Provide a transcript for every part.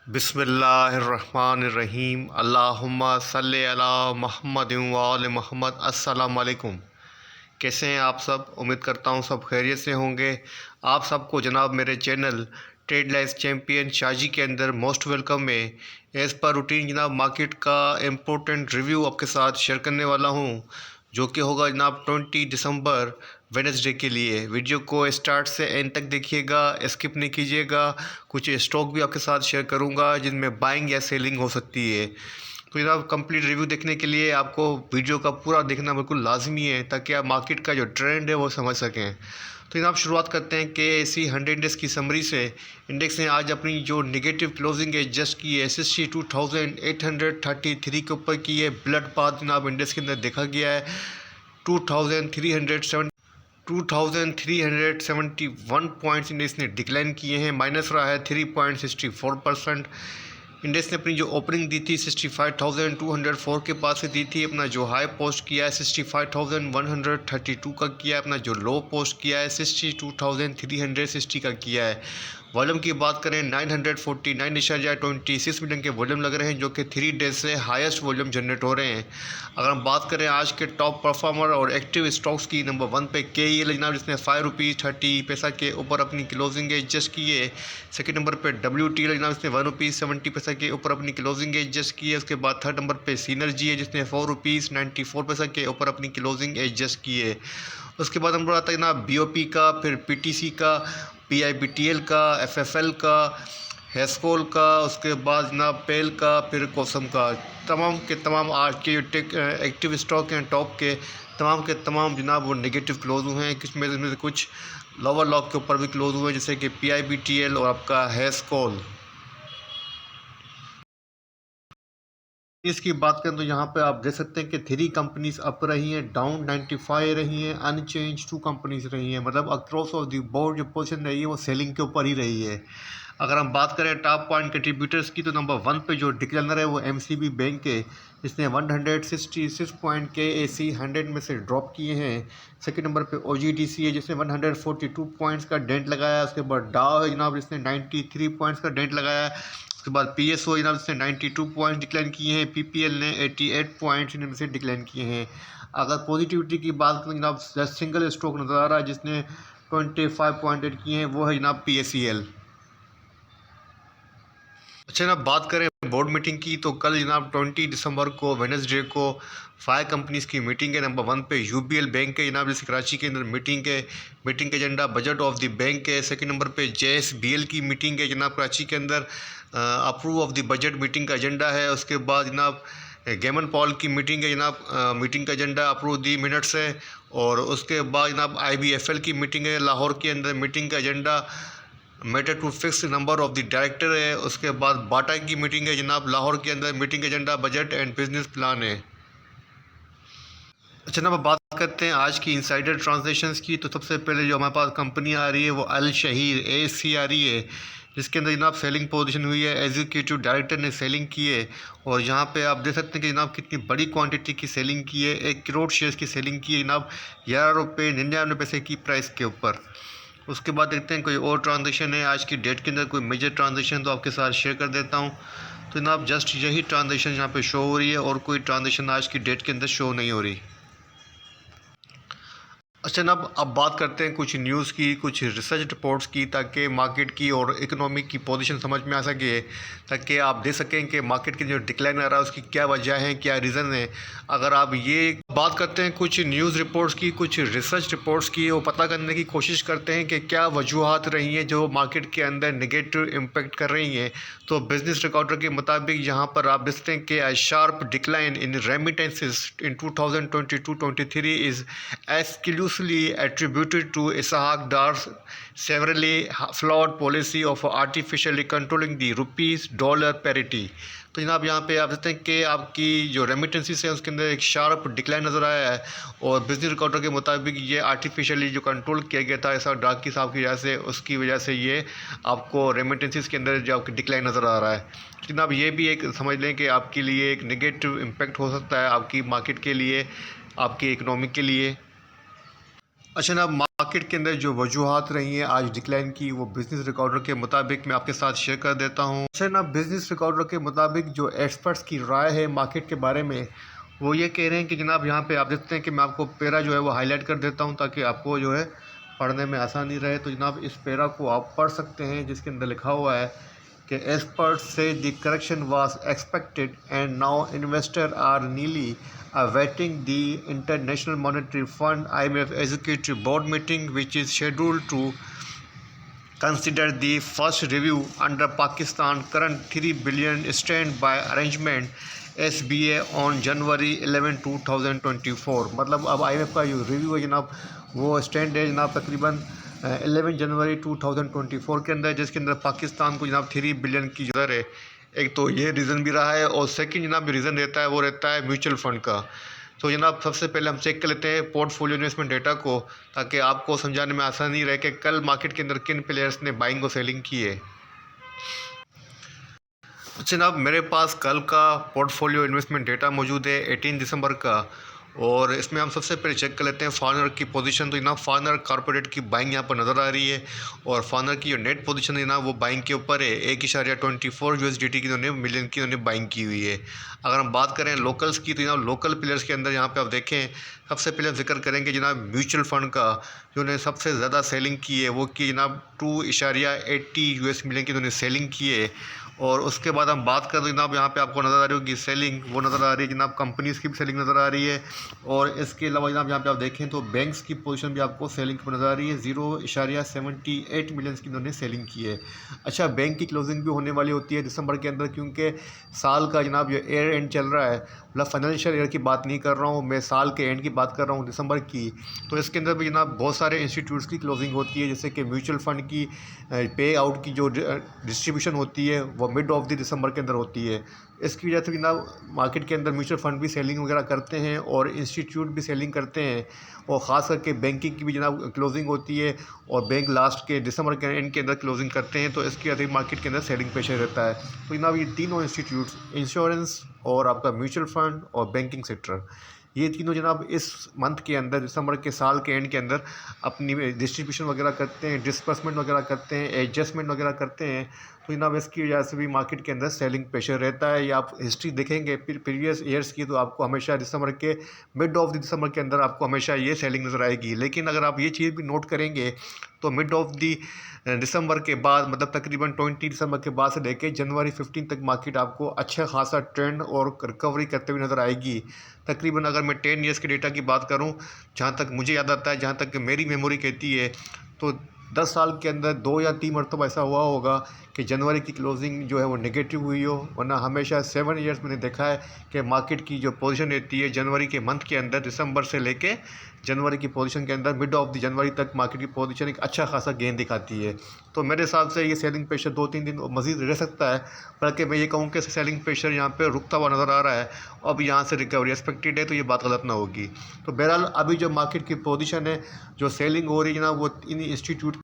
बिस्मिल्लाहिर्रहमानिर्रहीम। अल्लाहुम्मा सल्ले अला मुहम्मद व आले मुहम्मद। अस्सलाम वालेकुम। कैसे हैं आप सब? उम्मीद करता हूँ सब खैरियत से होंगे। आप सबको जनाब मेरे channel trade life champion Shaji के अंदर मोस्ट वेलकम है। एज़ पर रूटीन जनाब मार्केट का इम्पोर्टेंट रिव्यू आपके साथ शेयर करने वाला हूँ, जो कि होगा जनाब 20 दिसंबर वेडनेसडे के लिए। वीडियो को स्टार्ट से एंड तक देखिएगा, स्किप नहीं कीजिएगा। कुछ स्टॉक भी आपके साथ शेयर करूंगा जिनमें बाइंग या सेलिंग हो सकती है। तो जनाब कंप्लीट रिव्यू देखने के लिए आपको वीडियो का पूरा देखना बिल्कुल लाजमी है, ताकि आप मार्केट का जो ट्रेंड है वो समझ सकें। तो जनाब शुरुआत करते हैं KSE 100 इंडेक्स की समरी से। इंडेक्स ने आज अपनी जो नेगेटिव क्लोजिंग है एडजस्ट की है, SST 2833 के ऊपर की है। ब्लड पाथ जनाब इंडेक्स के अंदर देखा गया है 2371 पॉइंट्स इंडेक्स ने डिक्लाइन किए हैं, माइनस रहा है 3.64%। इंडेक्स ने अपनी जो ओपनिंग दी थी 65,204 के पास से दी थी। अपना जो हाई पोस्ट किया है 65,132 का किया है। अपना जो लो पोस्ट किया है 62,360 का किया है। वॉल्यूम की बात करें 949.26 मिलियन के वॉल्यूम लग रहे हैं, जो कि 3 डेज से हाईएस्ट वॉल्यूम जनरेट हो रहे हैं। अगर हम बात करें आज के टॉप परफॉर्मर और एक्टिव स्टॉक्स की, नंबर 1 पे KEL जनाब, जिसने ₹5.30 के ऊपर अपनी क्लोजिंग एडजस्ट की है। सेकंड नंबर पे WTL जनाब, जिसने ₹1.70 के ऊपर अपनी क्लोजिंग एडजस्ट की है। उसके बाद थर्ड नंबर पे सिनर्जी है, जिसने ₹4.94 के ऊपर अपनी क्लोजिंग एडजस्ट की है। उसके बाद नंबर आता है जनाब BOP का, फिर PTC का, PIBTL का, FFL का, हेस्कोल का, उसके बाद जनाब पेल का, फिर कोसम का। तमाम के तमाम आज के जो एक्टिव स्टॉक हैं टॉप के तमाम जनाब वो नेगेटिव क्लोज हुए हैं। इसमें से कुछ लोअर लॉक के ऊपर भी क्लोज हुए हैं, जैसे कि PIBTL और आपका हेस्कोल। इसकी बात करें तो यहाँ पे आप देख सकते हैं कि 3 कंपनीज अप रही हैं, डाउन 95 रही हैं, अनचेंज 2 कंपनीज रही हैं। मतलब अक्रॉस ऑफ द बोर्ड जो पोजीशन रही है वो सेलिंग के ऊपर ही रही है। अगर हम बात करें टॉप पॉइंट कंट्रीब्यूटर्स की, तो नंबर 1 पे जो डिक्लाइनर है वो MCB बैंक है, जिसने 166 पॉइंट KAC 100 में से ड्रॉप किए हैं। सेकंड नंबर पे OGDC है, जिसने 142 पॉइंट्स का डेंट लगाया। उसके बाद डाव है जनाब, जिसने 93 पॉइंट्स का डेंट लगाया। उसके बाद PSO जनाब, जिसने 92 पॉइंट्स डिक्लाइन किए हैं। PPL ने 88 पॉइंट्स इनमें से डिक्लाइन किए हैं। अगर पॉजिटिविटी की बात करें जनाब, सिंगल स्टॉक नज़र आ रहा है जिसने 25 पॉइंट एड किए हैं, वो है जनाब PACL। अच्छा जनाब, बात करें बोर्ड मीटिंग की, तो कल जनाब 20 दिसंबर को वेडनेसडे को 5 कंपनीज की मीटिंग है। नंबर 1 पे UBL बैंक है जनाब, जिस कराची के अंदर मीटिंग है। मीटिंग का agenda budget of the bank है। सेकंड नंबर पे JSBL की मीटिंग है जनाब, कराची के अंदर approve of the budget meeting का एजेंडा है। उसके बाद जनाब गेमन पॉल की मीटिंग है जनाब, मीटिंग का एजेंडा अप्रूव दी मिनट्स है। और उसके बाद जनाब IBFL की मीटिंग है लाहौर के अंदर, मीटिंग का agenda matter to fix number of the director है। उसके बाद बाटा की मीटिंग है जनाब लाहौर के अंदर, meeting agenda budget and business plan है। अच्छा जनाब, बात करते हैं आज की इंसाइडर ट्रांजैक्शंस की। तो सबसे पहले जो हमारे पास कंपनी आ रही है वो अल शहीर ASC आ रही है, जिसके अंदर जनाब सेलिंग पोजीशन हुई है। एग्जीक्यूटिव डायरेक्टर ने सेलिंग की है, और यहाँ पे आप देख सकते हैं कि जनाब कितनी बड़ी क्वांटिटी की सेलिंग की है। 1 करोड़ शेयर्स की सेलिंग की है जनाब, ₹11.99 की प्राइस के ऊपर। उसके बाद देखते हैं कोई और ट्रांजेक्शन है आज की डेट के अंदर, कोई मेजर ट्रांजेक्शन तो आपके साथ शेयर कर देता हूँ। तो जनाब जस्ट यही ट्रांजेक्शन यहाँ पे शो हो रही है, और कोई ट्रांजेक्शन आज की डेट के अंदर शो नहीं हो रही। अच्छा जनाब, अब बात करते हैं कुछ न्यूज़ की, कुछ रिसर्च रिपोर्ट्स की, ताकि मार्केट की और इकोनॉमिक की पोजीशन समझ में आ सके, ताकि आप देख सकें कि मार्केट की जो डिक्लाइन आ रहा है उसकी क्या वजह है, क्या रीज़न है। अगर आप ये बात करते हैं कुछ न्यूज़ रिपोर्ट्स की, कुछ रिसर्च रिपोर्ट्स की, वो पता करने की कोशिश करते हैं कि क्या वजूहत रही हैं जो मार्केट के अंदर नेगेटिव इम्पेक्ट कर रही हैं। तो बिजनेस रिकॉर्डर के मुताबिक यहाँ पर आप देखते हैं कि sharp decline in remittances in 2022-23 is exclusively attributed to Ishaq Dar's severely flawed policy of artificially controlling the rupees dollar parity। तो जनाब यहाँ पे आप देखते हैं कि आपकी जो रेमिटेंसीज है उसके अंदर एक शार्प डिक्लाइन नज़र आया है, और बिजनेस रिकॉर्डर के मुताबिक ये आर्टिफिशियली जो कंट्रोल किया गया था ऐसा डार्क की साहब की वजह से, उसकी वजह से ये आपको रेमिटेंसीज के अंदर जो आपकी डिक्लाइन नज़र आ रहा है। तो जनाब ये भी एक समझ लें कि आपके लिए एक नेगेटिव इम्पेक्ट हो सकता है, आपकी मार्केट के लिए, आपकी इकनॉमिक के लिए। अच्छा जनाब, मार्केट मार्केट के अंदर जो वजूहात रही हैं आज डिक्लाइन की, वो बिज़नेस रिकॉर्डर के मुताबिक मैं आपके साथ शेयर कर देता हूँ। अच्छा ना, बिज़नेस रिकॉर्डर के मुताबिक जो एक्सपर्ट्स की राय है मार्केट के बारे में, वो ये कह रहे हैं कि जनाब यहाँ पे आप देखते हैं कि मैं आपको पैरा जो है वो हाईलाइट कर देता हूँ ताकि आपको जो है पढ़ने में आसानी रहे। तो जनाब इस पैरा को आप पढ़ सकते हैं, जिसके अंदर लिखा हुआ है कि एक्सपर्ट्स से the correction was expected and now investor are नीली awaiting the International Monetary Fund IMF Executive Board meeting, which is scheduled to consider the first review under Pakistan current 3 billion standby arrangement SBA on January 11, 2024। मतलब अब IMF का जो review है जनाब वो stand है जनाब तकरीबन 11 जनवरी 2024 के अंदर, जिसके अंदर पाकिस्तान को जनाब 3 बिलियन की ज़रूरत है। एक तो ये रीज़न भी रहा है और सेकंड जनाब जो रीज़न रहता है वो रहता है म्यूचुअल फ़ंड का। तो जनाब सबसे पहले हम चेक कर लेते हैं पोर्टफोलियो इन्वेस्टमेंट डेटा को, ताकि आपको समझाने में आसानी रहे कि कल मार्केट के अंदर किन प्लेयर्स ने बाइंग और सेलिंग की है। जनाब मेरे पास कल का पोर्टफोलियो इन्वेस्टमेंट डेटा मौजूद है 18 दिसंबर का, और इसमें हम सबसे पहले चेक कर लेते हैं फॉरनर की पोजीशन। तो जनाब फॉरनर कॉर्पोरेट की बाइंग यहाँ पर नज़र आ रही है, और फॉरनर की जो नेट पोजीशन है ना वो बाइंग के ऊपर है। 1.24 USDT की उन्होंने मिलियन की उन्होंने बाइंग की हुई है। अगर हम बात करें लोकल्स की, तो जनाब लोकल प्लेयर्स के अंदर यहाँ पे आप देखें, सबसे पहले जिक्र करेंगे जनाब म्यूचुअल फ़ंड का, जो उन्होंने सबसे ज़्यादा सेलिंग की है वो की जनाब 2.80 US मिलियन की उन्होंने सेलिंग की है। और उसके बाद हम बात करें जनाब यहाँ पे आपको नज़र आ रही होगी सेलिंग, वो नज़र आ रही है जनाब कंपनीज़ की भी सेलिंग नज़र आ रही है। और इसके अलावा जनाब यहाँ पे आप देखें तो बैंक्स की पोजीशन भी आपको सेलिंग पर नज़र आ रही है, 0.78 मिलियन की उन्होंने सेलिंग की है। अच्छा, बैंक की क्लोजिंग भी होने वाली होती है दिसंबर के अंदर, क्योंकि साल का जनाब जो ईयर एंड चल रहा है, मतलब फाइनेंशियल ईयर की बात नहीं कर रहा हूँ मैं, साल के एंड की बात कर रहा हूँ दिसंबर की। तो इसके अंदर भी जनाब बहुत सारे इंस्टीट्यूट्स की क्लोजिंग होती है, जैसे कि म्यूचुअल फ़ंड की पे आउट की जो डिस्ट्रीब्यूशन होती है वो मिड ऑफ द दिसंबर के अंदर होती है। इसकी वजह से जनाब मार्केट के अंदर म्यूचुअल फ़ंड भी सेलिंग वगैरह करते हैं और इंस्टीट्यूट भी सेलिंग करते हैं, और ख़ास करके बैंकिंग की भी जनाब क्लोजिंग होती है, और बैंक लास्ट के दिसंबर के एंड के अंदर क्लोजिंग करते हैं। तो इसकी वजह से मार्केट के अंदर सेलिंग प्रेशर रहता है। तो जनाब ये तीनों इंस्टीट्यूट्स, इंश्योरेंस और आपका म्यूचुअल फ़ंड और बैंकिंग सेक्टर, ये तीनों जनाब इस मंथ के अंदर दिसंबर के साल के एंड के अंदर अपनी डिस्ट्रीब्यूशन वगैरह करते हैं, डिस्बर्समेंट वगैरह करते हैं, एडजस्टमेंट वगैरह करते हैं। तो जनाब इसकी वजह से भी मार्केट के अंदर सेलिंग प्रेशर रहता है। या आप हिस्ट्री देखेंगे प्रीवियस ईयर्स की, तो आपको हमेशा दिसंबर के मिड ऑफ द दिसंबर के अंदर आपको हमेशा ये सेलिंग नज़र आएगी। लेकिन अगर आप ये चीज़ भी नोट करेंगे तो मिड ऑफ द दिसंबर के बाद, मतलब तकरीबन 20 दिसंबर के बाद से लेकर जनवरी 15 तक मार्केट आपको अच्छा खासा ट्रेंड और रिकवरी करते हुए नज़र आएगी। तकरीबन अगर मैं 10 ईयर्स के डेटा की बात करूं, जहां तक मुझे याद आता है, जहां तक मेरी मेमोरी कहती है, तो 10 साल के अंदर 2 या 3 मरतबा ऐसा हुआ होगा कि जनवरी की क्लोजिंग जो है वो नेगेटिव हुई हो, वरना हमेशा 7 ईयर्स मैंने देखा है कि मार्केट की जो पोजीशन रहती है जनवरी के मंथ के अंदर, दिसंबर से लेके जनवरी की पोजीशन के अंदर मिड ऑफ द जनवरी तक मार्केट की पोजीशन एक अच्छा खासा गेन दिखाती है। तो मेरे हिसाब से ये सेलिंग प्रेशर 2-3 दिन मज़ीद रह सकता है, बल्कि मैं ये कहूँ कि सेलिंग प्रेशर यहाँ पे रुकता हुआ नज़र आ रहा है। अब यहाँ से रिकवरी एक्सपेक्टेड है, तो ये बात गलत ना होगी। तो बहरहाल अभी जो मार्केट की पोजीशन है, जो सेलिंग हो रही है ना, वो इन इंस्टीट्यूट।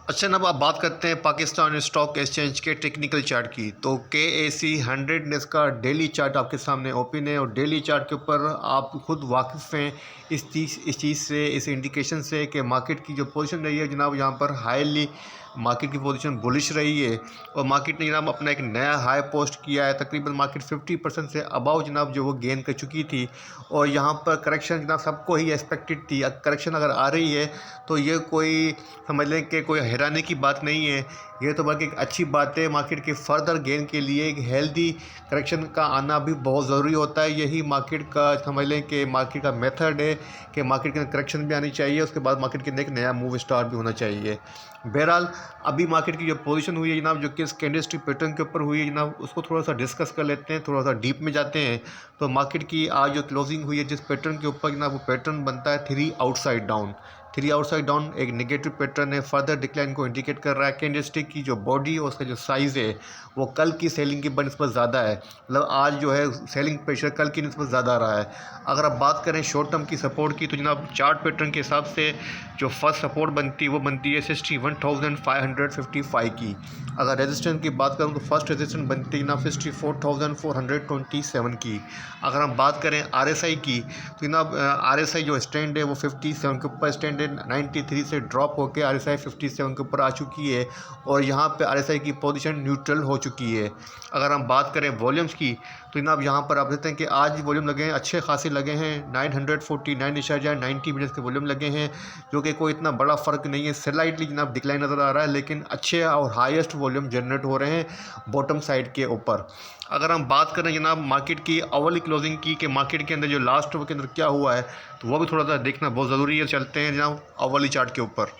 अच्छा ना, अब आप बात करते हैं पाकिस्तान स्टॉक एक्सचेंज के टेक्निकल चार्ट की। तो KAC 100 ने इसका डेली चार्ट आपके सामने ओपन है, और डेली चार्ट के ऊपर आप खुद वाकिफ़ हैं इस चीज़ से, इस इंडिकेशन से कि मार्केट की जो पोजीशन रही है जनाब यहाँ पर हाईली मार्केट की पोजीशन बुलिश रही है, और मार्केट ने जनाब अपना एक नया हाई पोस्ट किया है। तकरीबन मार्केट 50% से अबाव जनाब जो वो गेन कर चुकी थी, और यहाँ पर करेक्शन जनाब सबको ही एक्सपेक्टेड थी। करेक्शन अगर आ रही है तो ये कोई समझ लें कि कोई हैरानी की बात नहीं है, ये तो बल्कि एक अच्छी बात है। मार्केट के फर्दर गेन के लिए एक हेल्दी करेक्शन का आना भी बहुत ज़रूरी होता है। यही मार्केट का समझ लें कि मार्केट का मेथड है कि मार्केट के अंदर करेक्शन भी आनी चाहिए, उसके बाद मार्केट के अंदर एक नया मूव स्टार्ट भी होना चाहिए। बहरहाल अभी मार्केट की जो पोजीशन हुई है जनाब, जो कि इस कैंडलस्टिक पैटर्न के ऊपर हुई है जनाब, उसको थोड़ा सा डिस्कस कर लेते हैं, थोड़ा सा डीप में जाते हैं। तो मार्केट की आज जो क्लोजिंग हुई है जिस पैटर्न के ऊपर जनाब, वो पैटर्न बनता है 3 आउटसाइड डाउन। 3 आउटसाइड डाउन एक नेगेटिव पैटर्न है, फर्दर डिक्लाइन को इंडिकेट कर रहा है। कैंडलस्टिक की जो बॉडी और उसका जो साइज़ है वो कल की सेलिंग की बनस्बत ज़्यादा है, मतलब आज जो है सेलिंग प्रेशर कल की नस्बत ज़्यादा रहा है। अगर आप बात करें शॉर्ट टर्म की सपोर्ट की, तो जनाब चार्ट पैटर्न के हिसाब से जो फर्स्ट सपोर्ट बनती है वो बनती है 61,555 की। अगर रेजिस्टेंस की बात करूँ तो फर्स्ट रेजिस्टेंस बनती है जनाब 64,427 की। अगर हम बात करें RSI की, तो जनाब RSI जो स्टैंड है वो 57 के ऊपर स्टैंड है, 93 से ड्रॉप होकर RSI 57 के ऊपर आ चुकी है और यहाँ पे RSI की पोजीशन न्यूट्रल हो चुकी है। अगर हम बात करें वॉल्यूम्स की तो जनाब यहाँ पर आप देखते हैं कि आज वॉल्यूम लगे हैं, अच्छे खासे लगे हैं, 949.90 मिनट के वॉल्यूम लगे हैं, जो कि कोई इतना बड़ा फ़र्क नहीं है। स्लाइटली जनाब डिक्लाइन नज़र आ रहा है, लेकिन अच्छे और हाईएस्ट वॉल्यूम जनरेट हो रहे हैं बॉटम साइड के ऊपर। अगर हम बात करें जनाब मार्केट की अवली क्लोजिंग की कि मार्केट के अंदर जो लास्ट के अंदर क्या हुआ है, तो वो भी थोड़ा सा देखना बहुत ज़रूरी है। चलते हैं जनाब अवली चार्ट के ऊपर।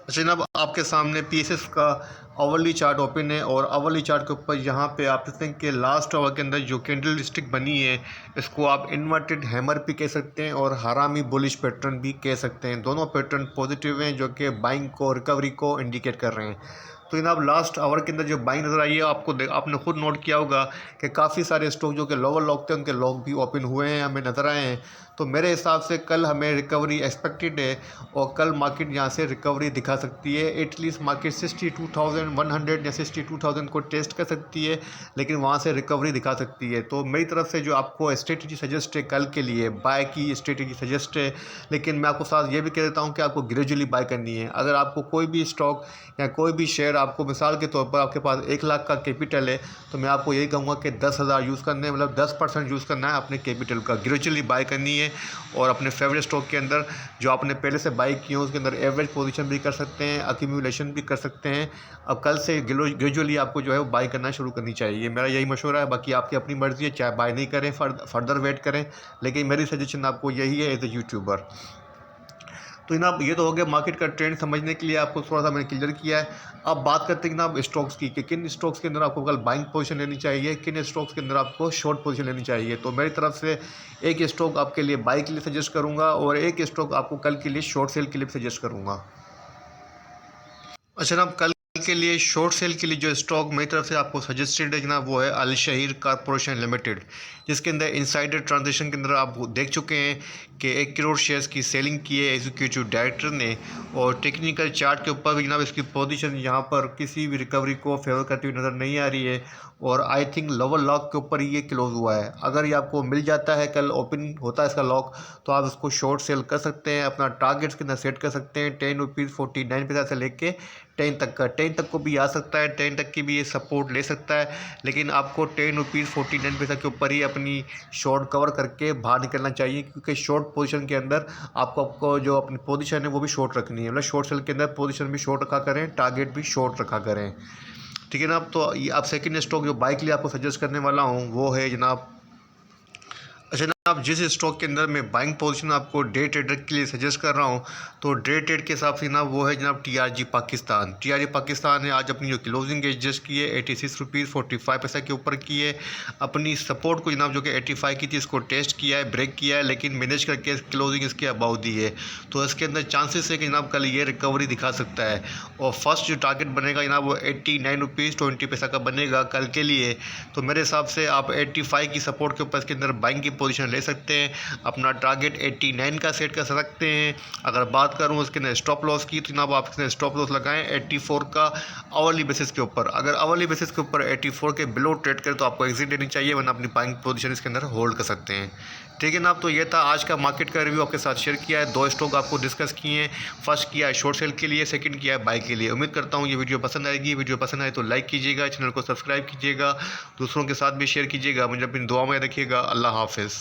अच्छा जनाब, आपके सामने PSS का अवली चार्ट ओपन है और अवली चार्ट के ऊपर यहाँ पे आप देखते हैं कि लास्ट आवर के अंदर जो कैंडल स्टिक बनी है, इसको आप इन्वर्टेड हैमर भी कह सकते हैं और हरामी बुलिश पैटर्न भी कह सकते हैं। दोनों पैटर्न पॉजिटिव हैं, जो कि बाइंग को, रिकवरी को इंडिकेट कर रहे हैं। तो जनाब लास्ट आवर के अंदर जो बाइंग नज़र आई है, आपने खुद नोट किया होगा कि काफ़ी सारे स्टॉक जो कि लोअर लॉक थे, उनके लॉक भी ओपन हुए हैं, हमें नज़र आए हैं। तो मेरे हिसाब से कल हमें रिकवरी एक्सपेक्टेड है और कल मार्केट यहाँ से रिकवरी दिखा सकती है। एटलीस्ट मार्केट 62,100 या 62,000 को टेस्ट कर सकती है, लेकिन वहाँ से रिकवरी दिखा सकती है। तो मेरी तरफ से जो आपको स्ट्रेटजी सजेस्ट है कल के लिए, बाय की स्ट्रेटजी सजेस्ट है, लेकिन मैं आपको साथ ये भी कह देता हूँ कि आपको ग्रेजुअली बाय करनी है। अगर आपको कोई भी स्टॉक या कोई भी शेयर, आपको मिसाल के तौर पर आपके पास 1 लाख का कैपिटल है, तो मैं आपको यही कहूँगा कि 10,000 यूज़ करने हैं, मतलब 10% यूज़ करना है अपने कैपिटल का। ग्रेजुअली बाय करनी है और अपने फेवरेट स्टॉक के अंदर जो आपने पहले से बाई किए हैं उसके अंदर एवरेज पोजीशन भी कर सकते हैं, अक्यूमुलेशन भी कर सकते हैं। अब कल से ग्रेजुअली आपको जो है वो बाई करना शुरू करनी चाहिए, मेरा यही मशवरा है। बाकी आपकी अपनी मर्ज़ी है, चाहे बाई नहीं करें, फर्दर वेट करें, लेकिन मेरी सजेशन आपको यही है एज ए यूट्यूबर। तो जनाब ये तो हो गया मार्केट का ट्रेंड समझने के लिए, आपको थोड़ा सा मैंने क्लियर किया है। अब बात करते हैं जनाब स्टॉक्स की कि किन स्टॉक्स के अंदर आपको कल बाइंग पोजीशन लेनी चाहिए, किन स्टॉक्स के अंदर आपको शॉर्ट पोजीशन लेनी चाहिए। तो मेरी तरफ से एक स्टॉक आपके लिए बाई के लिए सजेस्ट करूँगा और एक स्टॉक आपको कल के लिए शॉर्ट सेल के लिए सजेस्ट करूँगा। अच्छा जनाब, कल के लिए शॉर्ट सेल के लिए जो स्टॉक मेरी तरफ से आपको सजेस्टेड है जनाब, वो है अल शहीर कॉरपोरेशन लिमिटेड, जिसके अंदर इनसाइडर ट्रांजेक्शन के अंदर आप देख चुके हैं कि 1 करोड़ शेयर्स की सेलिंग की है एग्जीक्यूटिव डायरेक्टर ने। और टेक्निकल चार्ट के ऊपर भी जनाब इसकी पोजीशन यहाँ पर किसी भी रिकवरी को फेवर करती हुई नज़र नहीं आ रही है और आई थिंक लोअर लॉक के ऊपर ये क्लोज हुआ है। अगर ये आपको मिल जाता है, कल ओपन होता है इसका लॉक, तो आप इसको शॉर्ट सेल कर सकते हैं, अपना टारगेट्स के अंदर सेट कर सकते हैं। 10 रुपीज़ 49 पैसा से लेके 10 तक का, 10 तक को भी आ सकता है, 10 तक की भी ये सपोर्ट ले सकता है, लेकिन आपको 10 रुपीज़ 49 पैसा के ऊपर ही अपनी शॉर्ट कवर करके बाहर निकलना चाहिए, क्योंकि शॉर्ट पोजीशन के अंदर आपको जो अपनी पोजीशन है वो भी शॉर्ट रखनी है। मतलब शॉर्ट सेल के अंदर पोजीशन भी शॉर्ट रखा करें, टारगेट भी शॉर्ट रखा करें, ठीक है ना। तो ये आप सेकंड स्टॉक जो बाई के लिए आपको सजेस्ट करने वाला हूँ वो है जनाब, अच्छा जनाब जिस स्टॉक के अंदर मैं बाइंग पोजीशन आपको डे ट्रेडर के लिए सजेस्ट कर रहा हूँ, तो डे ट्रेड के हिसाब से जनाब वो है जनाब TRG पाकिस्तान। TRG पाकिस्तान ने आज अपनी जो क्लोजिंग एडजस्ट की है 86 रुपीज़ 45 पैसा के ऊपर की है। अपनी सपोर्ट को जनाब जो कि 85 की थी, इसको टेस्ट किया है, ब्रेक किया है, लेकिन मैनेज करके क्लोजिंग इसके अबाउ दी है। तो इसके अंदर चांसेस है कि जनाब कल ये रिकवरी दिखा सकता है और फर्स्ट जो टारगेट बनेगा जनाब वो 89 रुपीज़ 20 पैसा का बनेगा कल के लिए। तो मेरे हिसाब से आप 85 की सपोर्ट के ऊपर इसके अंदर बाइंग की पोजीशन ले सकते हैं, अपना टारगेट 89 का सेट कर सकते हैं। अगर बात करूं उसके अंदर स्टॉप लॉस की, तो जनाब आप इसमें स्टॉप लॉस लगाएं 84 का आवरली बेसिस के ऊपर। अगर आवरली बेसिस के ऊपर 84 के बिलो ट्रेड करें तो आपको एग्जिट लेनी चाहिए, वरना अपनी बाइंग पोजीशन इसके अंदर होल्ड कर सकते हैं, ठीक है ना। तो ये था आज का मार्केट का रिव्यू, आपके साथ शेयर किया है। 2 स्टॉक आपको डिस्कस किए हैं, फर्स्ट किया है शॉर्ट सेल के लिए, सेकंड किया है बाई के लिए। उम्मीद करता हूँ ये वीडियो पसंद आएगी। वीडियो पसंद आए तो लाइक कीजिएगा, चैनल को सब्सक्राइब कीजिएगा, दूसरों के साथ भी शेयर कीजिएगा। मुझे अपनी दुआ में रखिएगा। अल्लाह हाफिज़।